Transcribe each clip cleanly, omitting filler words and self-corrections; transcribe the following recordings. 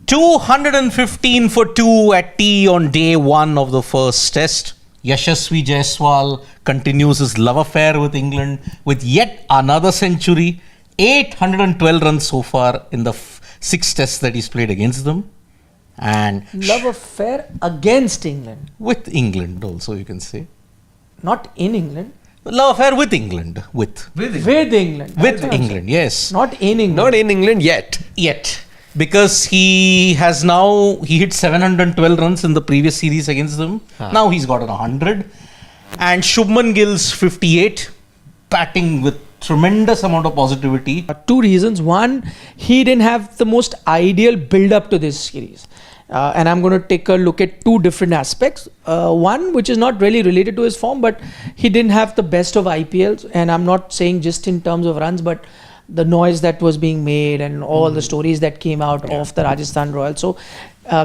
215 for 2 at tea on day 1 of the first test. Yashasvi Jaiswal continues his love affair with England with yet another century. 812 runs so far in the 6 tests that he's played against them. And love affair against England. With England also, you can say. Not in England. Love affair with England. With England. With England, yes. Not in England. Not in England yet. Because he hit 712 runs in the previous series against them. Now he's got 100. And Shubman Gill's 58, batting with tremendous amount of positivity. 2 reasons. One, he didn't have the most ideal build-up to this series. And I'm going to take a look at 2 different aspects. One, which is not really related to his form, but he didn't have the best of IPLs. And I'm not saying just in terms of runs, but the noise that was being made and all the stories that came out of the Rajasthan Royals. So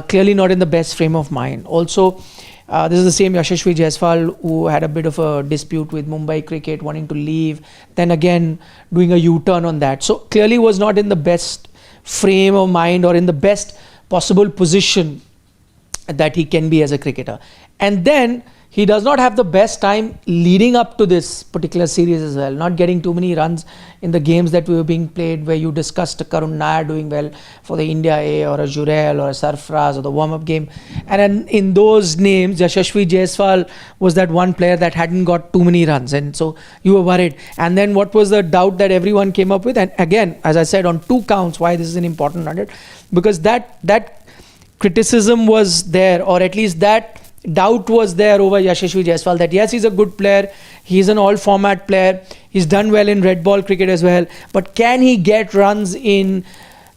clearly not in the best frame of mind. Also, this is the same Yashasvi Jaiswal who had a bit of a dispute with Mumbai Cricket, wanting to leave, then again doing a U-turn on that. So clearly was not in the best frame of mind or in the best possible position that he can be as a cricketer. And then he does not have the best time leading up to this particular series as well, not getting too many runs in the games that were being played, where you discussed Karun Nair doing well for the India A or a Jurel or a Sarfraz or the warm-up game. And in those names, Yashasvi Jaiswal was that one player that hadn't got too many runs, and so you were worried. And then what was the doubt that everyone came up with? And again, as I said, on 2 counts, why this is an important 100, because that criticism was there, or at least that doubt was there over Yashasvi Jaiswal, that yes, he's a good player, he's an all-format player, he's done well in red ball cricket as well, but can he get runs in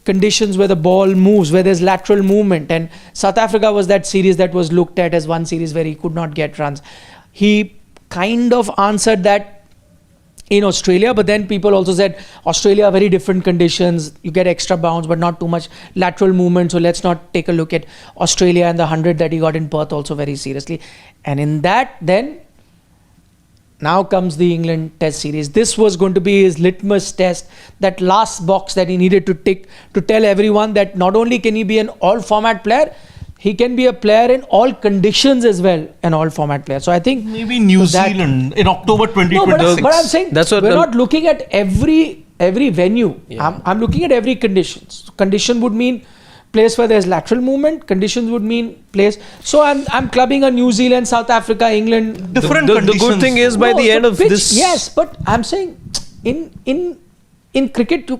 conditions where the ball moves, where there's lateral movement? And South Africa was that series that was looked at as one series where he could not get runs. He kind of answered that in Australia, but then people also said Australia, very different conditions, you get extra bounce but not too much lateral movement, so let's not take a look at Australia and the 100 that he got in Perth also very seriously. And in that, then now comes the England test series. This was going to be his litmus test, that last box that he needed to tick to tell everyone that not only can he be an all format player, he can be a player in all conditions as well, an all-format player. So I think maybe New Zealand in October 2026. No, but I'm saying we're not looking at every venue. Yeah. I'm looking at every conditions. Condition would mean place where there's lateral movement. Conditions would mean place. So I'm clubbing a New Zealand, South Africa, England. Different conditions. The good thing is by the end of this. Yes, but I'm saying in cricket,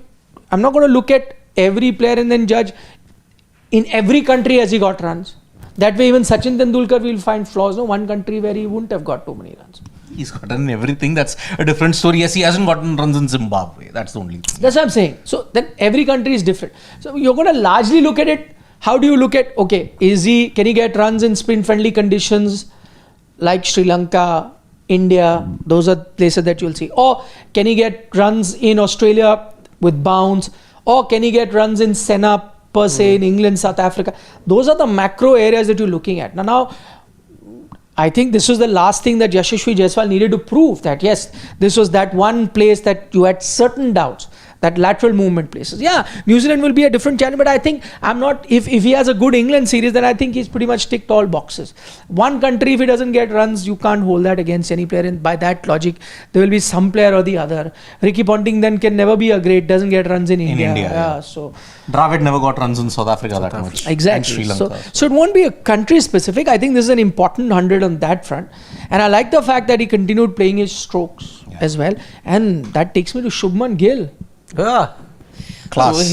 I'm not going to look at every player and then judge. In every country has he got runs. That way even Sachin Tendulkar will find flaws. No, one country where he wouldn't have got too many runs. He's gotten everything. That's a different story. Yes, he hasn't gotten runs in Zimbabwe. That's the only thing. That's what I'm saying. So then every country is different. So you're going to largely look at it. How do you look at, okay, can he get runs in spin friendly conditions like Sri Lanka, India? Those are places that you'll see. Or can he get runs in Australia with bounce? Or can he get runs in Senna per se, in England, South Africa? Those are the macro areas that you're looking at. Now, I think this was the last thing that Yashasvi Jaiswal needed to prove, that yes, this was that one place that you had certain doubts, that lateral movement places. Yeah, New Zealand will be a different challenge, but I think if he has a good England series, then I think he's pretty much ticked all boxes. One country, if he doesn't get runs, you can't hold that against any player, and by that logic, there will be some player or the other. Ricky Ponting then can never be a great, doesn't get runs in India. Yeah. So Dravid never got runs in South Africa that much. Exactly. So it won't be a country specific. I think this is an important 100 on that front. And I like the fact that he continued playing his strokes as well. And that takes me to Shubman Gill. Class.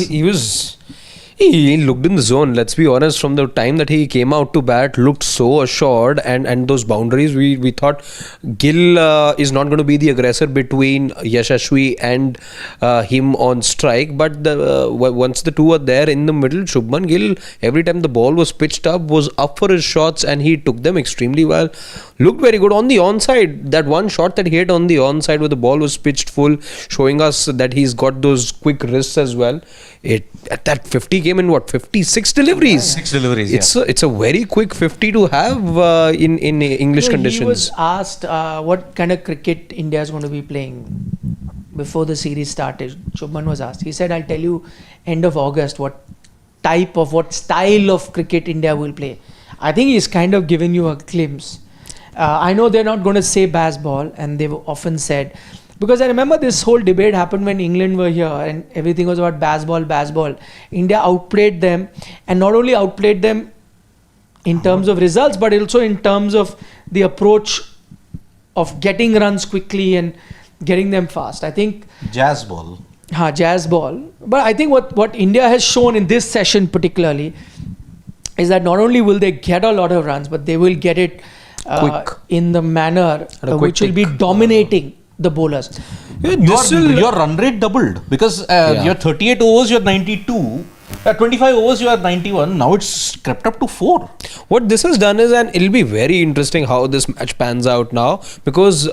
He looked in the zone. Let's be honest, from the time that he came out to bat, looked so assured, and those boundaries, we thought Gill is not going to be the aggressor between Yashasvi and him on strike, but once the two were there in the middle, Shubman Gill, every time the ball was pitched up, was up for his shots, and he took them extremely well. Looked very good on the onside. That one shot that he hit on the onside where the ball was pitched full, showing us that he's got those quick wrists as well. At that 50 came in 56 deliveries. 6 deliveries. It's a very quick 50 to have in English conditions. He was asked what kind of cricket India is going to be playing before the series started. Shubman was asked. He said, "I'll tell you end of August what type of what style of cricket India will play. I think he's kind of given you a glimpse. I know they're not going to say baseball, and they've often said, because I remember this whole debate happened when England were here and everything was about baseball. India outplayed them, and not only outplayed them in terms of results, but also in terms of the approach of getting runs quickly and getting them fast. I think Jazz ball. Jazz ball. But I think what India has shown in this session particularly is that not only will they get a lot of runs, but they will get it in the manner which will be dominating the bowlers. Your run rate doubled because your 38 overs, you're 92. 25 overs, you are 91. Now it's crept up to 4. What this has done is, and it'll be very interesting how this match pans out now, because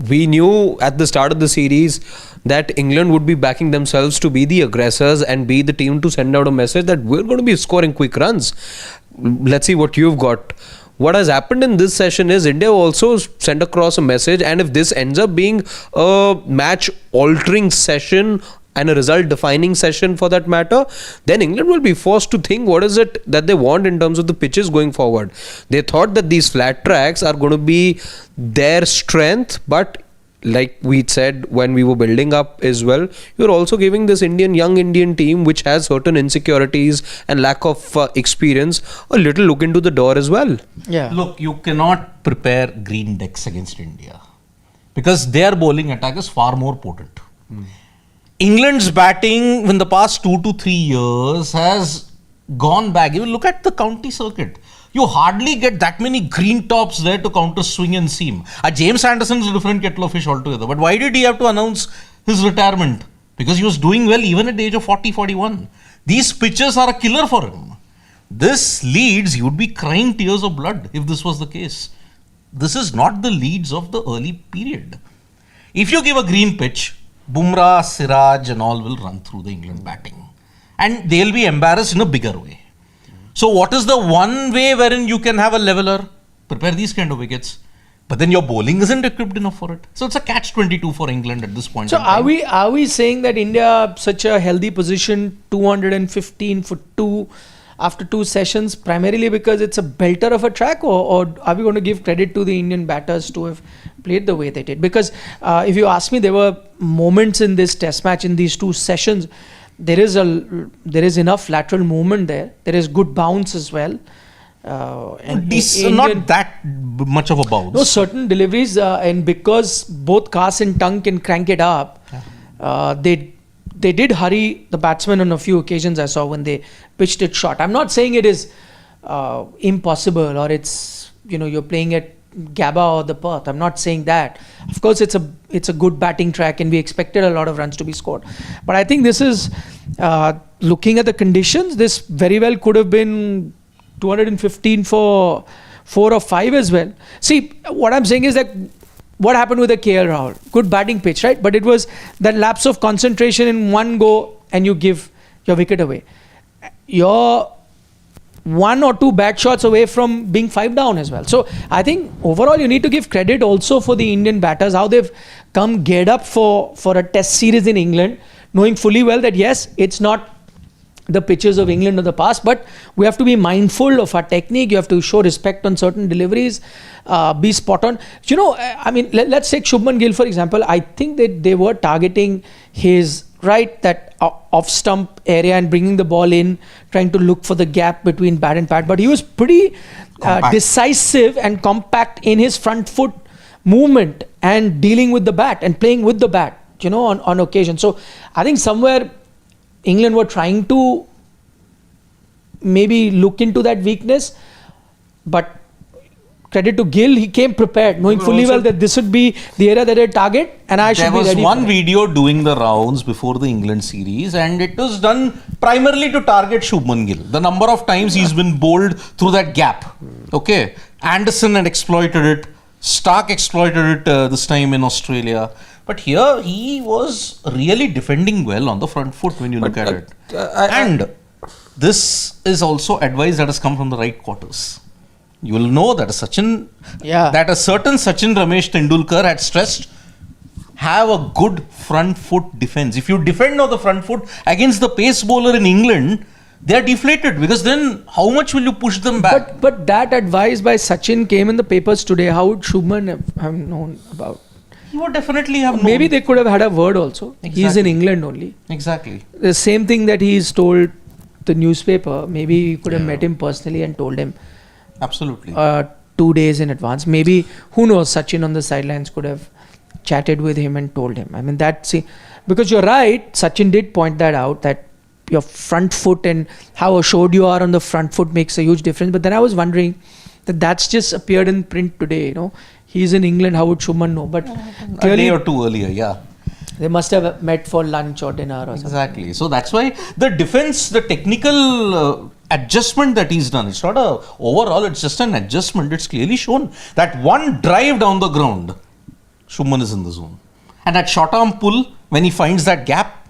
we knew at the start of the series that England would be backing themselves to be the aggressors and be the team to send out a message that we're going to be scoring quick runs. Let's see what you've got. What has happened in this session is India also sent across a message, and if this ends up being a match altering session and a result defining session for that matter, then England will be forced to think what is it that they want in terms of the pitches going forward. They thought that these flat tracks are going to be their strength, but like we said when we were building up as well, you're also giving this young Indian team, which has certain insecurities and lack of experience, a little look into the door as well. Yeah. Look, you cannot prepare green decks against India because their bowling attack is far more potent. England's batting in the past 2 to 3 years has gone back. You look at the county circuit. You hardly get that many green tops there to counter swing and seam. James Anderson is a different kettle of fish altogether. But why did he have to announce his retirement? Because he was doing well even at the age of 40, 41. These pitches are a killer for him. This Leeds, you would be crying tears of blood if this was the case. This is not the Leeds of the early period. If you give a green pitch, Bumrah, Siraj and all will run through the England batting. And they'll be embarrassed in a bigger way. So what is the one way wherein you can have a leveler? Prepare these kind of wickets. But then your bowling isn't equipped enough for it. So it's a catch-22 for England at this point. So are we saying that India, such a healthy position, 215 for 2 after 2 sessions, primarily because it's a belter of a track, or are we going to give credit to the Indian batters to have played the way they did? Because if you ask me, there were moments in this test match, in these 2 sessions, there is enough lateral movement there. There is good bounce as well. And not that much of a bounce. No, certain deliveries, and because both Cast and Tongue can crank it up, they did hurry the batsmen on a few occasions I saw when they pitched it short. I'm not saying it is impossible or it's, you're playing at Gabba or the Perth. I'm not saying that. Of course, it's a good batting track and we expected a lot of runs to be scored. But I think this is, looking at the conditions, this very well could have been 215 for 4 or 5 as well. See, what I'm saying is that what happened with the KL Rahul? Good batting pitch, right? But it was that lapse of concentration in one go and you give your wicket away. You're 1 or 2 bad shots away from being 5 down as well. So I think overall you need to give credit also for the Indian batters, how they've come geared up for a test series in England, knowing fully well that yes, it's not the pitches of England of the past, but we have to be mindful of our technique. You have to show respect on certain deliveries, be spot on. Let's take Shubman Gill for example. I think that they were targeting his that off stump area and bringing the ball in, trying to look for the gap between bat and pad. But he was pretty decisive and compact in his front foot movement and dealing with the bat and playing with the bat, on occasion. So I think somewhere England were trying to maybe look into that weakness, but credit to Gill, he came prepared, knowing fully well that this would be the area that they target, and I should be ready. There was one video doing the rounds before the England series, and it was done primarily to target Shubman Gill. The number of times he's been bowled through that gap. Okay, Anderson had exploited it. Stark exploited it this time in Australia. But here he was really defending well on the front foot when you look at it. And this is also advice that has come from the right quarters. You will know that a certain Sachin Ramesh Tendulkar had stressed, have a good front foot defense. If you defend on the front foot against the pace bowler in England, They're deflated because then how much will you push them back? But that advice by Sachin came in the papers today. How would Shubman have known about? He would definitely have known. Maybe they could have had a word also. He's in Exactly. England only. Exactly. The same thing that he's told the newspaper. Maybe he could have met him personally and told him Absolutely. 2 days in advance. Maybe, who knows, Sachin on the sidelines could have chatted with him and told him. I mean, because you're right, Sachin did point that out, that your front foot and how assured you are on the front foot makes a huge difference. But then I was wondering that's just appeared in print today, He's in England, how would Shubman know? But A clearly day or two earlier, yeah. they must have met for lunch or dinner or something. Exactly. So that's why the defense, the technical adjustment that he's done, it's not overall, it's just an adjustment. It's clearly shown that one drive down the ground, Shubman is in the zone. And that short arm pull, when he finds that gap,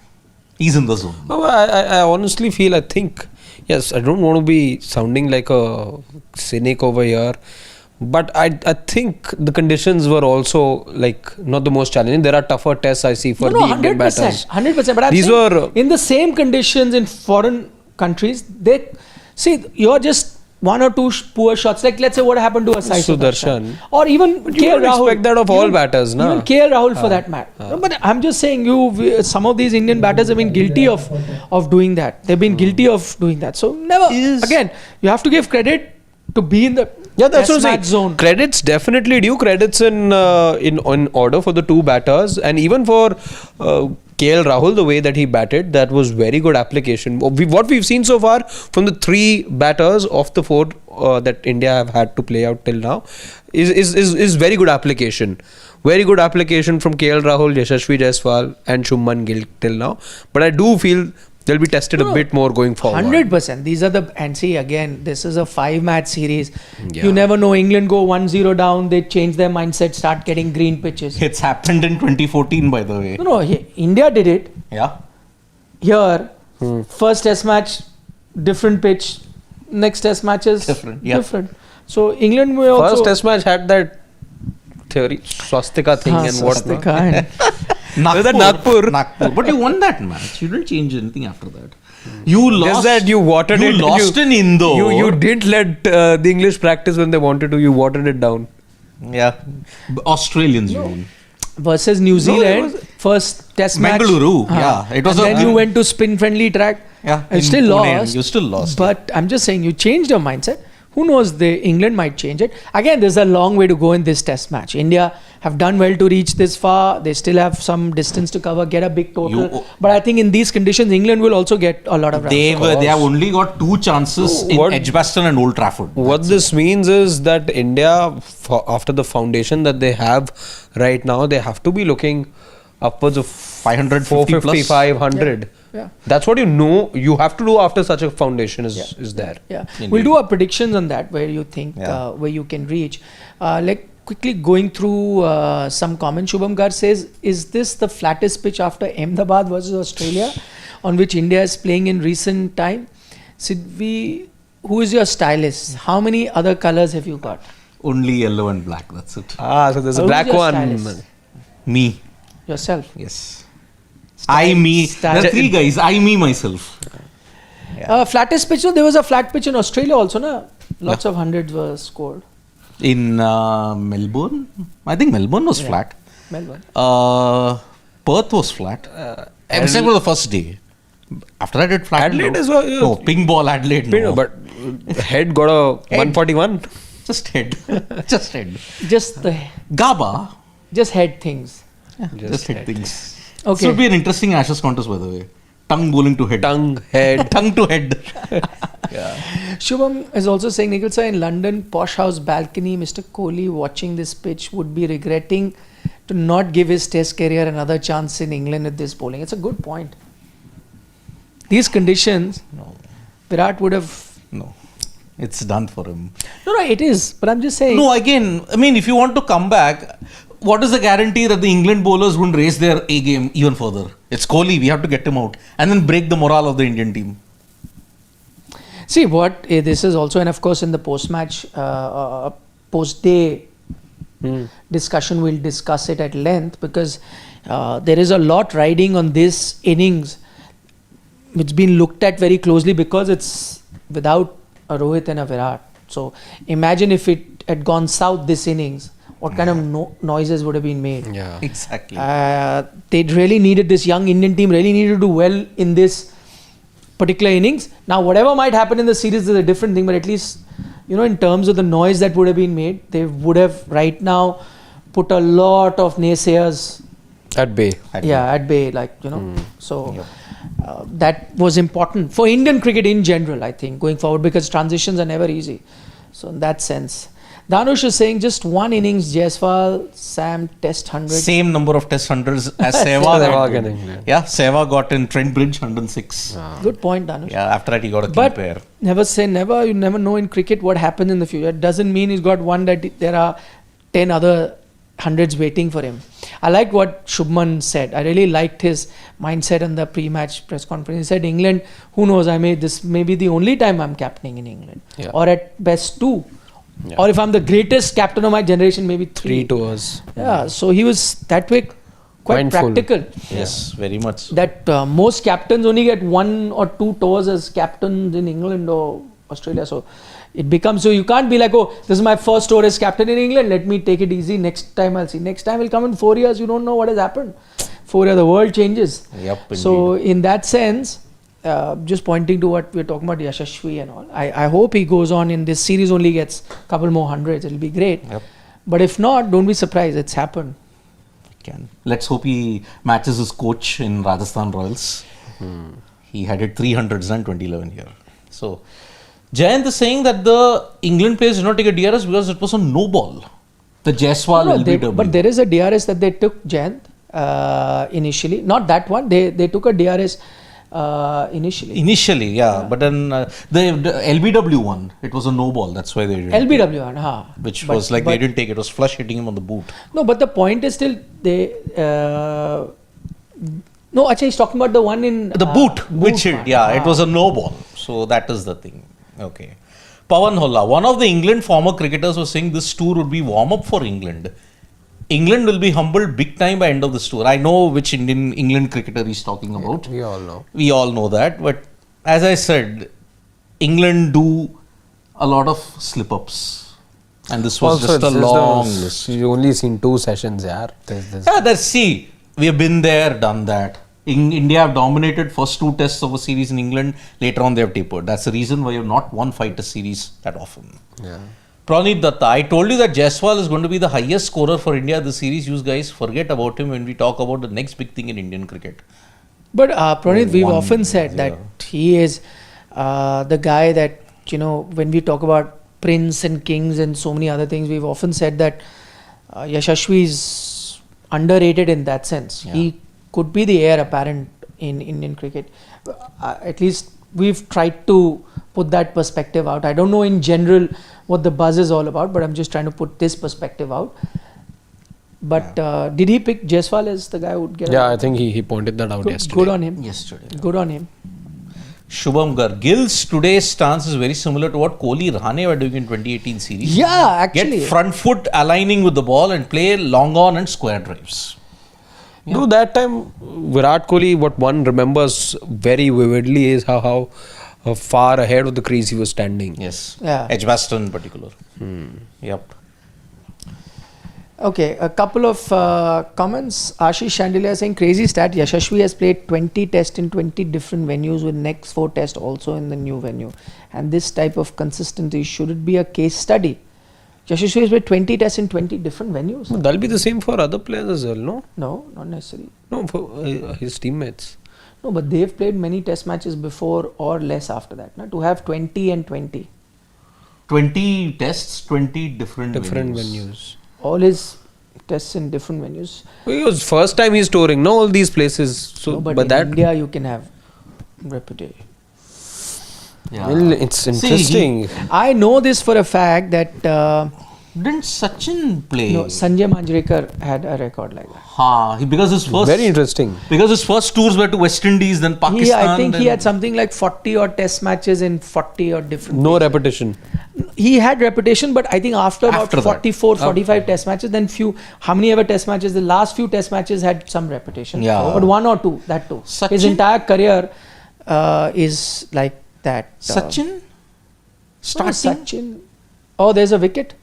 he's in the zone. No, I honestly feel, I think, yes, I don't want to be sounding like a cynic over here, but I think the conditions were also like not the most challenging. There are tougher tests I see for the Indian 100%, batters. 100%. But I'm These saying were in the same conditions in foreign countries, you're just one or two poor shots. Like let's say what happened to Sai Sudarshan. or even But you KL don't Rahul. expect that of all batters, na? Even KL Rahul for that matter. No, but I'm just saying, some of these Indian batters have been guilty of doing that. They've been guilty of doing that. So never. Again, you have to give credit to be in the that's what I'm test match saying. zone. Credits definitely due. Credits in order for the two batters, and even for KL Rahul, the way that he batted, that was very good application. What we've seen so far from the three batters of the four that India have had to play out till now is very good application. Very good application from KL Rahul, Yashasvi Jaiswal and Shubman Gill till now. But I do feel they'll be tested a bit more going forward. 100%. These are and see again, this is a 5-match series. Yeah. You never know. England go 1-0 down, they change their mindset, start getting green pitches. It's happened in 2014, by the way. No, India did it. Yeah. Here, first test match, different pitch. Next test match is different. So England will also... First test match had that theory, swastika thing and whatnot. Swastika and Nagpur. But you won that match. You didn't change anything after that. You lost. Just that you watered you it. Lost in Indore. You didn't let the English practice when they wanted to. You watered it down. Yeah. Australians, you mean. versus New Zealand, first test match. Bengaluru, yeah. It was and then you went to spin-friendly track. Yeah. And still Pune, lost. you still lost. But I'm just saying, you changed your mindset. Who knows, England might change it. Again, there's a long way to go in this test match. India have done well to reach this far. They still have some distance to cover, get a big total. But I think in these conditions, England will also get a lot of runs. They have only got 2 chances in Edgbaston and Old Trafford. What this means is that India, after the foundation that they have right now, they have to be looking upwards of 550 plus. 500. Yeah. That's what you have to do after such a foundation is there. Yeah, Indeed. we'll do our predictions on that, where you think where you can reach. Like quickly going through some comments. Shubham Gar says, "Is this the flattest pitch after Ahmedabad versus Australia, on which India is playing in recent time?" Sidvi, who is your stylist? How many other colors have you got? Only yellow and black. That's it. So there's a Who's black your one. stylist? Me. Yourself. Yes. Me. There are 3 guys. Me, myself. Flattest pitch. So there was a flat pitch in Australia also, na? Lots of hundreds were scored. In Melbourne? I think Melbourne was flat. Melbourne. Perth was flat. Except for the first day. After that, it flattened Adelaide out. as well. No, ping ball Adelaide. No. But head got a 141. Just head. Just head. Just the Gaba. just head things. Just head things. Okay. This would be an interesting Ashes contest, by the way. Tongue bowling to head. Tongue, head. Tongue to head. Shubham is also saying, Nikhil sir, in London posh house balcony, Mr. Kohli watching this pitch would be regretting to not give his test career another chance in England with this bowling. It's a good point. These conditions, Virat would have... No. It's done for him. No, it is. But I'm just saying... No, again, I mean, if you want to come back, what is the guarantee that the England bowlers wouldn't raise their A game even further? It's Kohli, we have to get him out. And then break the morale of the Indian team. See, what this is also, and of course in the post-match, post-day discussion, we'll discuss it at length, because there is a lot riding on this innings. it's been looked at very closely because it's without a Rohit and a Virat. So imagine if it had gone south this innings, what kind of noises would have been made. Yeah. Exactly. They really needed, this young Indian team really needed to do well in this particular innings. Now whatever might happen in the series is a different thing, but at least, you know, in terms of the noise that would have been made, they would have right now put a lot of naysayers At bay. at bay, like, you know. So that was important for Indian cricket in general, I think, going forward, because transitions are never easy. So in that sense, Danush is saying just one innings, Jaiswal, Sam, test 100. Same number of test hundreds as Sehwag. Sehwag in England. Yeah, Sehwag got in Trent Bridge 106. Good point, Danush. Yeah, after that he got a key But pair. never say never. You never know in cricket what happens in the future. It doesn't mean he's got one that there are 10 other hundreds waiting for him. I like what Shubman said. I really liked his mindset in the pre-match press conference. He said, England, who knows, this may be the only time I'm captaining in England. Yeah. Or at best 2. Yeah. Or if I'm the greatest captain of my generation, maybe 3. 3 tours. Yeah, so he was that way quite Mindful. practical. Yes, very much so. That most captains only get 1 or 2 tours as captains in England or Australia. So it becomes, so you can't be like, oh, this is my first tour as captain in England, let me take it easy, next time I'll see. Next time will come in 4 years, you don't know what has happened. 4 years, the world changes. Yep, So in that sense, just pointing to what we're talking about, Yashasvi and all, I hope he goes on in this series, only gets a couple more hundreds, it'll be great. Yep. But if not, don't be surprised, it's happened. Let's hope he matches his coach in Rajasthan Royals. He had it 300s in 2011 here. So Jayant is saying that the England players did not take a DRS because it was a no ball. The Jaiswal LBW. But there is a DRS that they took, Jayant, initially. Not that one. They took a DRS initially. Initially, yeah. But then the LBW one, it was a no ball. That's why they didn't. LBW one, huh? Which was like they didn't take it. It was flush hitting him on the boot. No, but the point is still they. No, actually, he's talking about the one in The boot which hit. one. Yeah, it was a no ball. So that is the thing. Okay. Pawan Holla, one of the England former cricketers, was saying this tour would be warm up for England. England will be humbled big time by end of this tour. I know which England cricketer he's talking about. We all know. We all know that. But as I said, England do a lot of slip ups. And this was just a long list. You only seen 2 sessions, yeah. See, we have been there, done that. India have dominated first 2 tests of a series in England. Later on, they have tapered. That's the reason why you have not won 5 test series that often. Yeah. Praneet Datta, I told you that Jaiswal is going to be the highest scorer for India this series. You guys forget about him when we talk about the next big thing in Indian cricket. But Pranit, we've 1-0. often said that he is the guy that, you know, when we talk about Prince and Kings and so many other things, we've often said that Yashasvi is underrated in that sense. Yeah. He could be the heir apparent in Indian cricket. At least we've tried to put that perspective out. I don't know in general what the buzz is all about, but I'm just trying to put this perspective out. But did he pick Jaiswal as the guy who would get Yeah, I think he pointed that out yesterday. Good on him. Yesterday. Good on him. Shubman Gill, Gill's today's stance is very similar to what Kohli Rahane were doing in 2018 series. Yeah, actually. Get front foot aligning with the ball and play long on and square drives. No, that time Virat Kohli, what one remembers very vividly is how far ahead of the crease he was standing. Yes. Yeah. Edgbaston in particular. Yep. Okay, a couple of comments. Ashish Chandelier saying crazy stat. Yashasvi has played 20 tests in 20 different venues with next 4 tests also in the new venue. And this type of consistency, should it be a case study? Yashasvi has played 20 tests in 20 different venues. But that'll be the same for other players as well, no? No, not necessarily. No, for his teammates. No, but they've played many test matches before or less after that. No? To have 20 and 20. 20 tests, 20 different venues. All his tests in different venues. It was first time he's touring, no, all these places. So, No, but but in that India you can have reputation. Yeah. well, it's interesting. I know this for a fact that Didn't Sachin play? no, Sanjay Manjrekar had a record like that. Because his first Very interesting. Because his first tours were to West Indies, then Pakistan. I think then he had something like 40 odd test matches in 40 odd different. No repetition. He had reputation, but I think after about After that. 44, 45 test matches, then how many ever test matches, the last few test matches had some reputation. Yeah. But 1 or 2, that too. His Sachin- entire career, is like that. Sachin? No, Starting? Sachin. Oh, there's a wicket.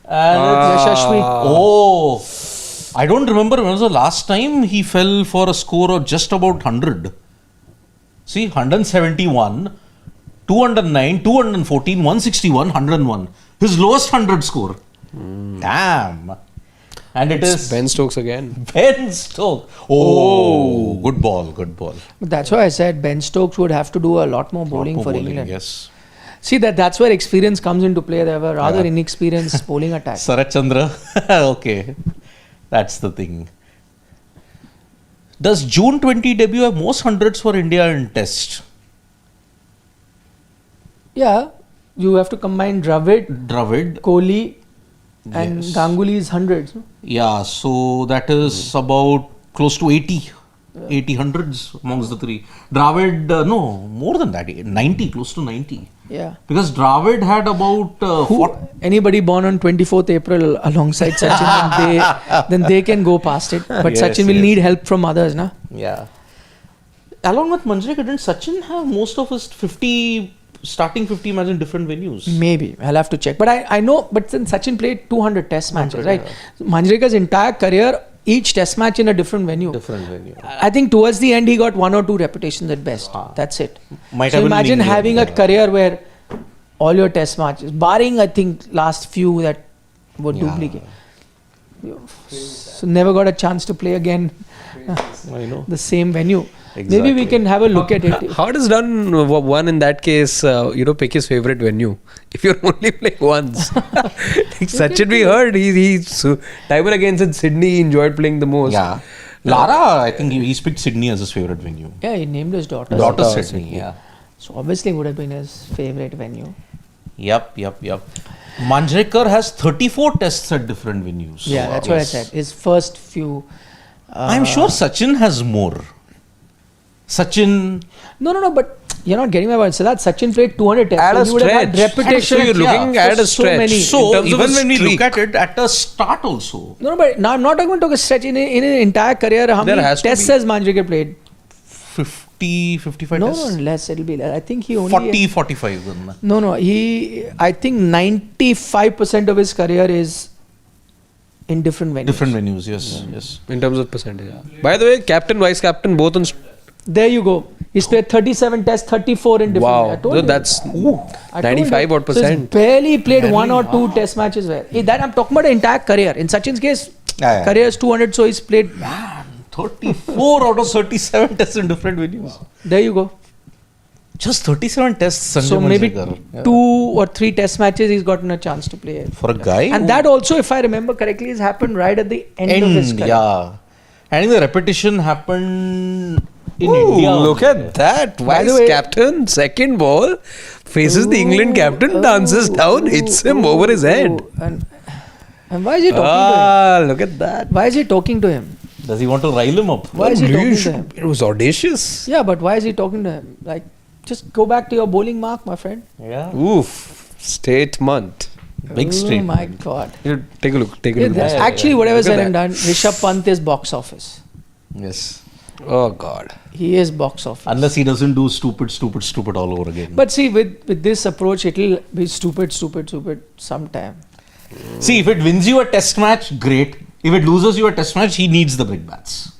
And Yashasvi. Oh, I don't remember when was the last time he fell for a score of just about 100. See, 171, 209, 214, 161, 101. His lowest 100 score. Damn. And it is Ben Stokes again. Ben Stokes. Oh, good ball, good ball. But that's why I said Ben Stokes would have to do a lot more bowling More for bowling, England. Yes. See, that's where experience comes into play. They have a rather inexperienced bowling attack. Sarat Chandra. Okay. That's the thing. Does June 20 debut have most hundreds for India in Test? Yeah, you have to combine Dravid, Kohli, and Yes. Ganguly's hundreds. No? Yeah, so that is about close to 80 hundreds amongst the three. Dravid, no, more than that, 90, close to 90. Yeah. Because Dravid had about 40. Anybody born on 24th April alongside Sachin, then they can go past it. But Yes, Sachin will yes. need help from others, na? Yeah. Along with Manjrekar, didn't Sachin have most of his starting 50 matches in different venues? Maybe. I'll have to check. But I know, but since Sachin played 200 test matches, 100, right? Manjrekar's entire career, each test match in a different venue. Different venue. I think towards the end he got 1 or 2 repetitions at best. That's it. Might So have been imagine in England, having a yeah. career where all your test matches, barring I think last few that were duplicate. So never got a chance to play again I know. the same venue. Exactly. Maybe we can have a look at it. How does one in that case, pick his favorite venue? If you're only playing once. Like Sachin, we heard he's time and again said Sydney he enjoyed playing the most. Yeah. Lara, I think he's picked Sydney as his favorite venue. Yeah, he named his daughter. Daughter Sydney. Sydney, yeah. So obviously would have been his favorite venue. Yep. Manjrekar has 34 tests at different venues. Yeah, that's what I said. His first few. I'm sure Sachin has more. Sachin. No, but you're not getting my point. So that Sachin played 200 tests. At a so he would have had stretch. repetition. So you're looking yeah, at for a so stretch. many. In So terms of even a when we look streak. at it at a start also. No, but now I'm not talking about a stretch. In an entire career, how There many has to tests be- has Manjrekar played? 50, 55 No, tests. less. It'll be less. I think he only... 40, 45. then. No. I think 95% of his career is in different venues. Different venues, yes. In terms of percentage. By the way, captain, vice captain, both on. There you go. He's played 37 tests, 34 in different... Wow, I told so you. that's I told 95 you. odd So he's percent. barely played 1 or 2 test matches where... That I'm talking about the entire career. In Sachin's case, Yeah. career is 200, so he's played... 34 out of 37 tests in different venues. There you go. Just 37 tests, Sanjay So maybe Manjrekar. Yeah. 2 or 3 test matches he's gotten a chance to play. For a guy And who- that also, if I remember correctly, has happened right at the end of his career. yeah. I think the repetition happened in Ooh, India. look at that. By the Vice way- captain, second ball, faces the England captain, dances down, hits him over his head. And why is he talking to him? Look at that. Why is he talking to him? Does he want to rile him up? Why is he talking to him? It was audacious. Yeah, but why is he talking to him? Like, just go back to your bowling mark, my friend. Yeah. Oof. Statement. Big Oh straight. my God. Here, take a look. Take a Yeah, look. that's yeah, actually, yeah. whatever Look at said and that. done, Rishabh Pant is box office. Yes. Oh God. He is box office. Unless he doesn't do stupid all over again. But see, with this approach, it'll be stupid sometime. See, if it wins you a test match, great. If it loses you a test match, he needs the big bats.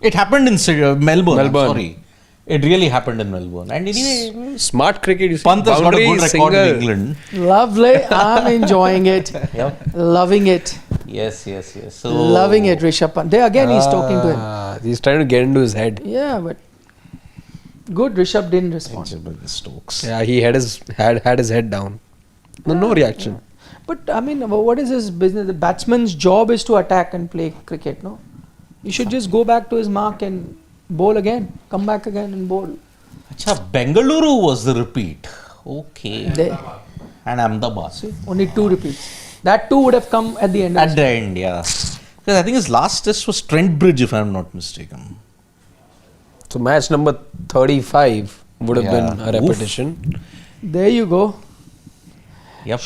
It happened in Melbourne. I'm Melbourne. sorry. It really happened in Melbourne. And anyway, Smart cricket. You see. Pant has got a good Boundary, record in single. England. Lovely. I'm enjoying it. Yep. Loving it. Yes. So, Loving it, Rishabh Pant. There again, he's talking to him. He's trying to get into his head. Yeah, but good. Rishabh didn't respond. Stokes. Yeah, he had his head down. No reaction. But I mean, what is his business? The batsman's job is to attack and play cricket, no? He should just go back to his mark and bowl again. Come back again and bowl. Acha, Bengaluru was the repeat. Okay. There. And Ahmedabad. Only 2 repeats. That 2 would have come at the end. At the end, yeah. Because I think his last test was Trent Bridge, if I'm not mistaken. So match number 35 would have Yeah. been a repetition. There you go. Yep.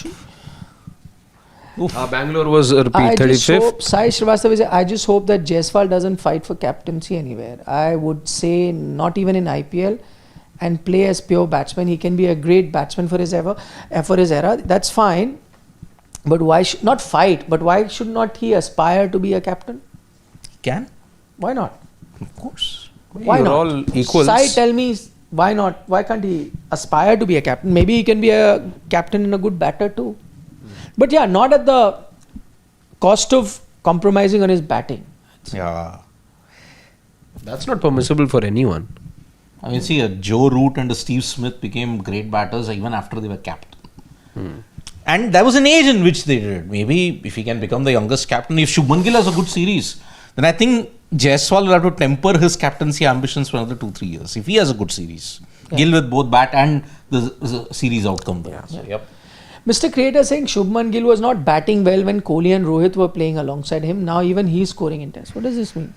Bangalore was a repeat, I just 35th. hope, Sai Srivastava is, I just hope that Jaiswal doesn't fight for captaincy anywhere. I would say not even in IPL. and play as pure batsman. He can be a great batsman for his era. That's fine. But why not fight? But why should not he aspire to be a captain? He can. Why not? Of course. Why You're not? all equals. Sai, tell me why not? Why can't he aspire to be a captain? Maybe he can be a captain and a good batter too. But yeah, not at the cost of compromising on his batting. Yeah. That's not permissible for anyone. I mean, see, a Joe Root and a Steve Smith became great batters even after they were captain. And there was an age in which they did it. Maybe if he can become the youngest captain, if Shubman Gill has a good series, then I think Jaiswal will have to temper his captaincy ambitions for another 2-3 years. If he has a good series, Gill with both bat and the series outcome. So, yep. Mr. Creator saying Shubman Gill was not batting well when Kohli and Rohit were playing alongside him. Now even he's scoring in tests. What does this mean?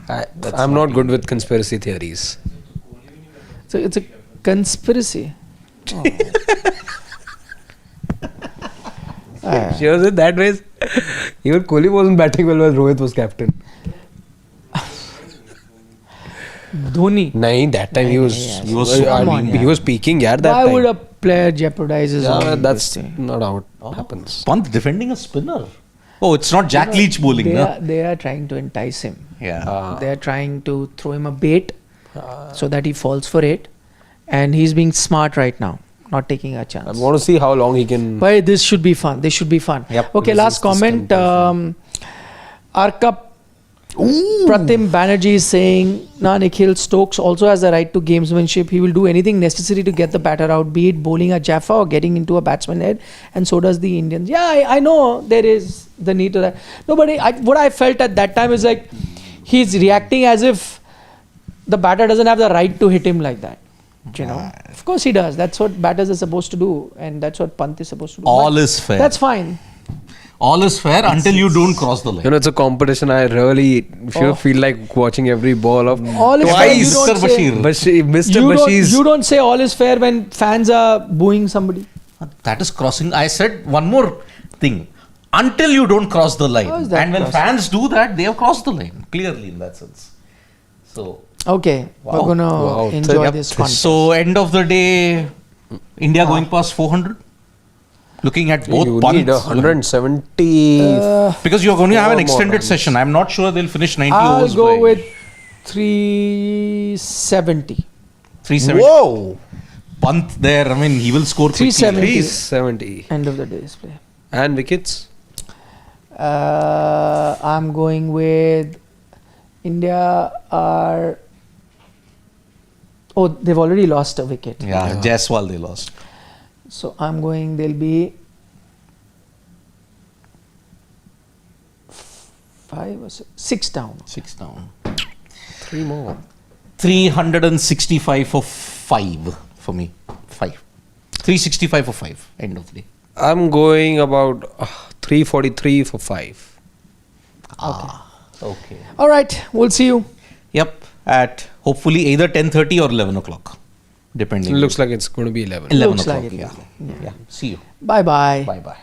I'm not good with conspiracy theories. So it's a conspiracy. Oh. She was in that way. Even Kohli wasn't batting well when Rohit was captain. Dhoni. Nahin, that time he was peaking. Yeah, that Why time. would a player jeopardize his own That's thing? not how it happens. Pant defending a spinner. Oh, it's not Jack Leach bowling, They are trying to entice him. Yeah. They are trying to throw him a bait so that he falls for it. And he's being smart right now, not taking a chance. I want to see how long he can. But this should be fun. This should be fun. Yep. Okay, last comment. Arka Pratim Banerjee is saying, Nikhil, Stokes also has the right to gamesmanship. He will do anything necessary to get the batter out, be it bowling a Jaffa or getting into a batsman head, and so does the Indians. Yeah, I know there is the need to that. No, but what I felt at that time is like he's reacting as if the batter doesn't have the right to hit him like that. You know, of course he does. That's what batters are supposed to do, and that's what Pant is supposed to do. All is fair. That's fine. All is fair until you don't cross the line. It's a competition. I really feel like watching every ball of All is fair. You don't Mr. say, Bashir. Mr. Bashir's. you don't say all is fair when fans are booing somebody. That is crossing. I said one more thing. Until you don't cross the line. How is that And when crossing? fans do that, they have crossed the line. Clearly, in that sense. So, Okay, we're gonna enjoy this contest. So, end of the day, India going past 400? Looking at both You punts. need 170. Because you're going to have an More extended runs. session. I'm not sure they'll finish 90 I'll overs. go by with 370. 370. Whoa! Pant there, I mean, he will score quickly. 370. 370. End of the day's play. And wickets? I'm going with India are. Oh, they've already lost a wicket. Yeah, Jaiswal they lost. So I'm going. They'll be 5 or 6 down. 6 down. 3 more. 365 for 5 for me. 5. 365 for 5. End of the day. I'm going about 343 for 5. Okay. All right. We'll see you. Yep. At hopefully either 10:30 or 11 o'clock. Depending. It looks like it's going to be 11. 11 Looks o'clock. like it. Yeah. See you. Bye bye. Bye bye.